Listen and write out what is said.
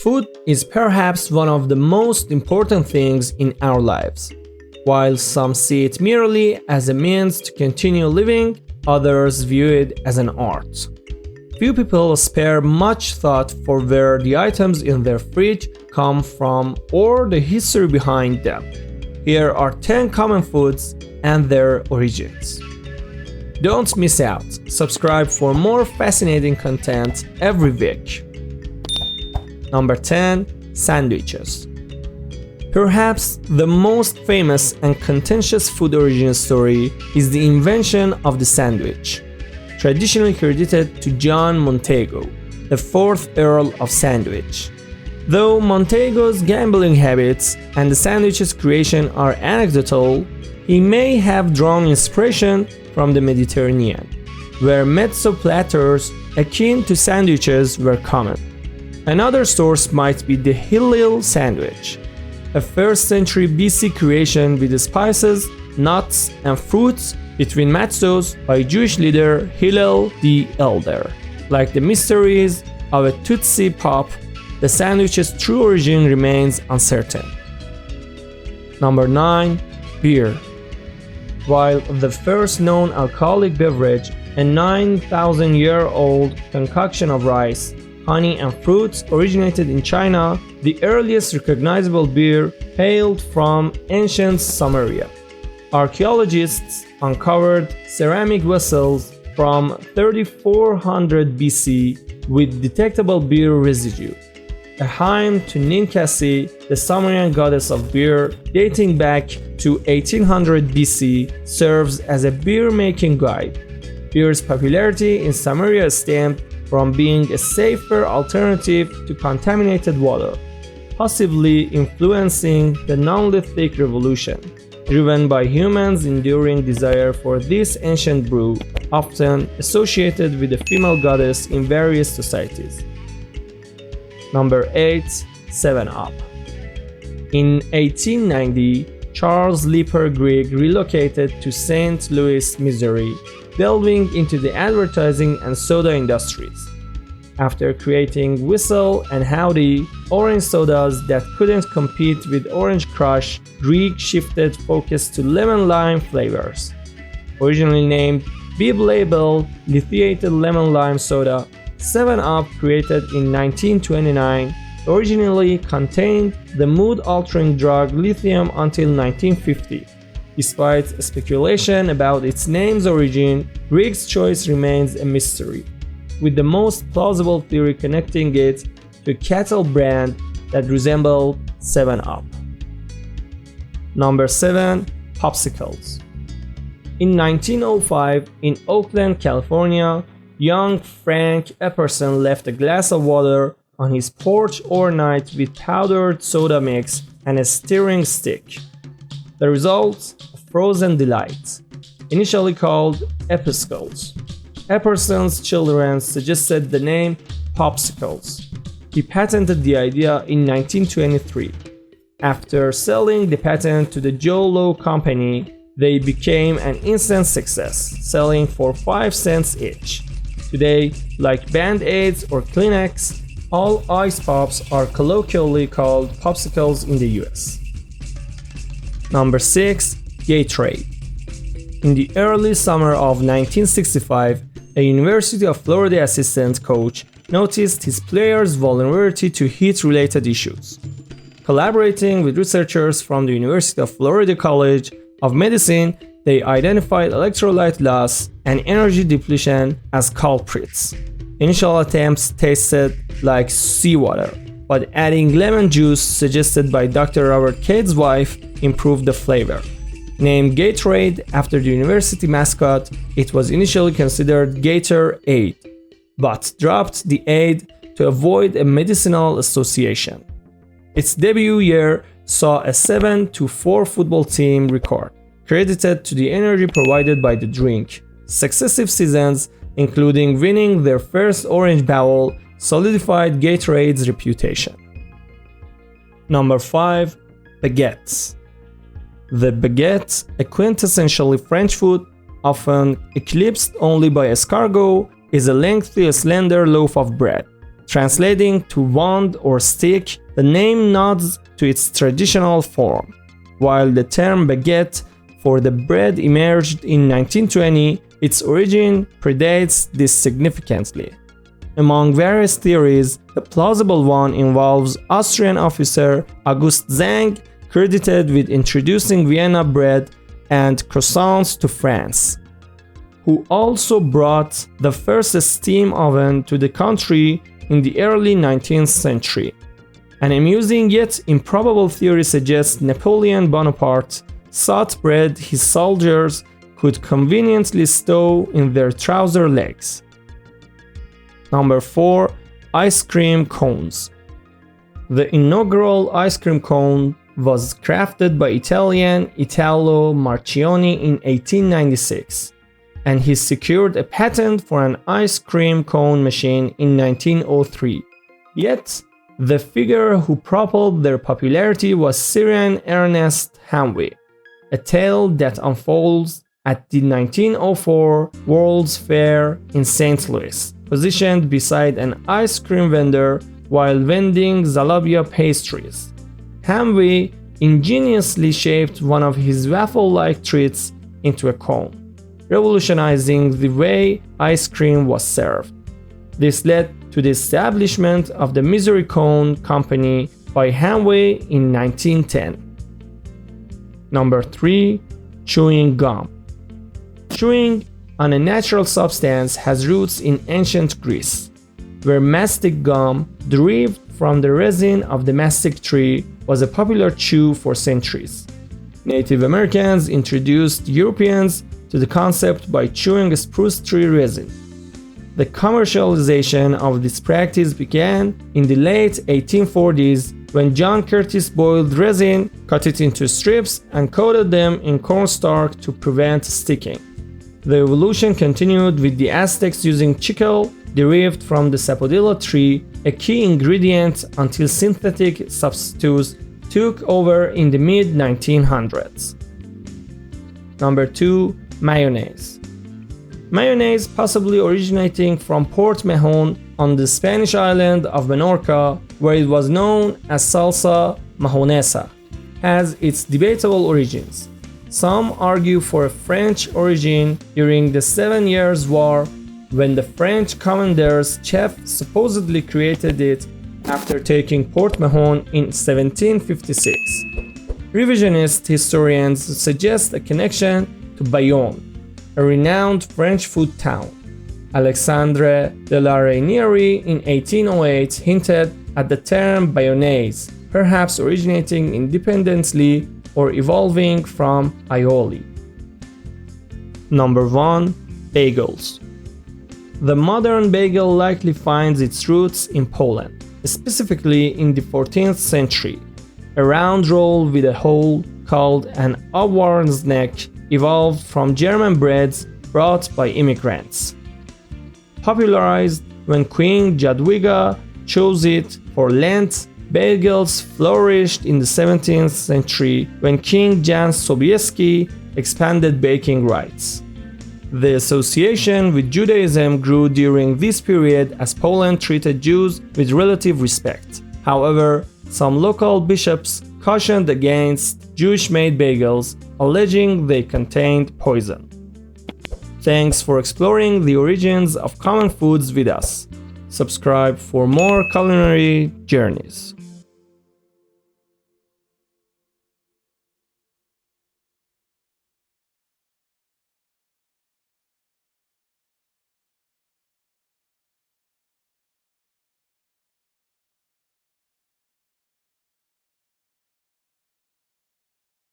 Food is perhaps one of the most important things in our lives. While some see it merely as a means to continue living, others view it as an art. Few people spare much thought for where the items in their fridge come from or the history behind them. Here are 10 common foods and their origins. Don't miss out. Subscribe for more fascinating content every week. Number 10. Sandwiches. Perhaps the most famous and contentious food origin story is the invention of the sandwich, traditionally credited to John Montagu, the 4th Earl of Sandwich. Though Montagu's gambling habits and the sandwich's creation are anecdotal, he may have drawn inspiration from the Mediterranean, where mezzo platters akin to sandwiches were common. Another source might be the Hillel sandwich, a 1st century BC creation with spices, nuts, and fruits between mezzos by Jewish leader Hillel the Elder. Like the mysteries of a Tootsie Pop, the sandwich's true origin remains uncertain. Number 9. Beer. While the first known alcoholic beverage, a 9,000-year-old concoction of rice, honey, and fruits, originated in China, the earliest recognizable beer hailed from ancient Samaria. Archaeologists uncovered ceramic vessels from 3400 BC with detectable beer residue. A hymn to Ninkasi, the Sumerian goddess of beer, dating back to 1800 BC, serves as a beer-making guide. Beer's popularity in Samaria stemmed from being a safer alternative to contaminated water, possibly influencing the Neolithic Revolution, driven by humans' enduring desire for this ancient brew, often associated with a female goddess in various societies. Number 8. 7-Up. In 1890, Charles Leeper Grigg relocated to St. Louis, Missouri, delving into the advertising and soda industries. After creating Whistle and Howdy, orange sodas that couldn't compete with Orange Crush, Grigg shifted focus to lemon-lime flavors. Originally named Bib Label Lithiated Lemon Lime Soda, 7-Up, created in 1929, originally contained the mood-altering drug lithium until 1950. Despite speculation about its name's origin, Grigg's choice remains a mystery, with the most plausible theory connecting it to a cattle brand that resembled 7-Up. Number 7. Popsicles. In 1905, in Oakland, California, young Frank Epperson left a glass of water on his porch overnight with powdered soda mix and a stirring stick. The result? A frozen delight, initially called Epsicles. Epperson's children suggested the name Popsicles. He patented the idea in 1923. After selling the patent to the Joe Low Company, they became an instant success, selling for 5 cents each. Today, like Band-Aids or Kleenex, all ice pops are colloquially called Popsicles in the US. Number 6. Gatorade. In the early summer of 1965, a University of Florida assistant coach noticed his players' vulnerability to heat-related issues. Collaborating with researchers from the University of Florida College of Medicine, they identified electrolyte loss and energy depletion as culprits. Initial attempts tasted like seawater, but adding lemon juice, suggested by Dr. Robert Cade's wife, improved the flavor. Named Gatorade after the university mascot, it was initially considered Gatorade, but dropped the aid to avoid a medicinal association. Its debut year saw a 7-4 football team record, credited to the energy provided by the drink. Successive seasons, including winning their first Orange Bowl, solidified Gatorade's reputation. Number 5. Baguettes. The baguette, a quintessentially French food, often eclipsed only by escargot, is a lengthy, slender loaf of bread. Translating to wand or stick, the name nods to its traditional form. While the term baguette for the bread emerged in 1920, its origin predates this significantly. Among various theories, the plausible one involves Austrian officer August Zang, credited with introducing Vienna bread and croissants to France, who also brought the first steam oven to the country in the early 19th century. An amusing yet improbable theory suggests Napoleon Bonaparte sought bread his soldiers could conveniently stow in their trouser legs. Number 4. Ice cream cones. The inaugural ice cream cone was crafted by Italian Italo Marchionni in 1896, and he secured a patent for an ice cream cone machine in 1903. Yet, the figure who propelled their popularity was Syrian Ernest Hamwi, a tale that unfolds at the 1904 World's Fair in St. Louis, positioned beside an ice cream vendor while vending zalabia pastries. Hamwi ingeniously shaped one of his waffle-like treats into a cone, revolutionizing the way ice cream was served. This led to the establishment of the Missouri Cone Company by Hamwi in 1910. Number 3. Chewing gum. Chewing on a natural substance has roots in ancient Greece, where mastic gum, derived from the resin of the mastic tree, was a popular chew for centuries. Native Americans introduced Europeans to the concept by chewing spruce tree resin. The commercialization of this practice began in the late 1840s when John Curtis boiled resin, cut it into strips, and coated them in cornstarch to prevent sticking. The evolution continued with the Aztecs using chicle, derived from the sapodilla tree, a key ingredient, until synthetic substitutes took over in the mid-1900s. Number 2. Mayonnaise. Mayonnaise, possibly originating from Port Mahon on the Spanish island of Menorca, where it was known as salsa mahonesa, has its debatable origins. Some argue for a French origin during the 7 Years' War, when the French commander's chef supposedly created it after taking Port Mahon in 1756. Revisionist historians suggest a connection to Bayonne, a renowned French food town. Alexandre de la Reynierie in 1808 hinted at the term Bayonnaise, perhaps originating independently or evolving from aioli. Number 1. Bagels. The modern bagel likely finds its roots in Poland, specifically in the 14th century. A round roll with a hole called an Obwarznek evolved from German breads brought by immigrants. Popularized when Queen Jadwiga chose it for Lent, bagels flourished in the 17th century when King Jan Sobieski expanded baking rights. The association with Judaism grew during this period as Poland treated Jews with relative respect. However, some local bishops cautioned against Jewish-made bagels, alleging they contained poison. Thanks for exploring the origins of common foods with us. Subscribe for more culinary journeys.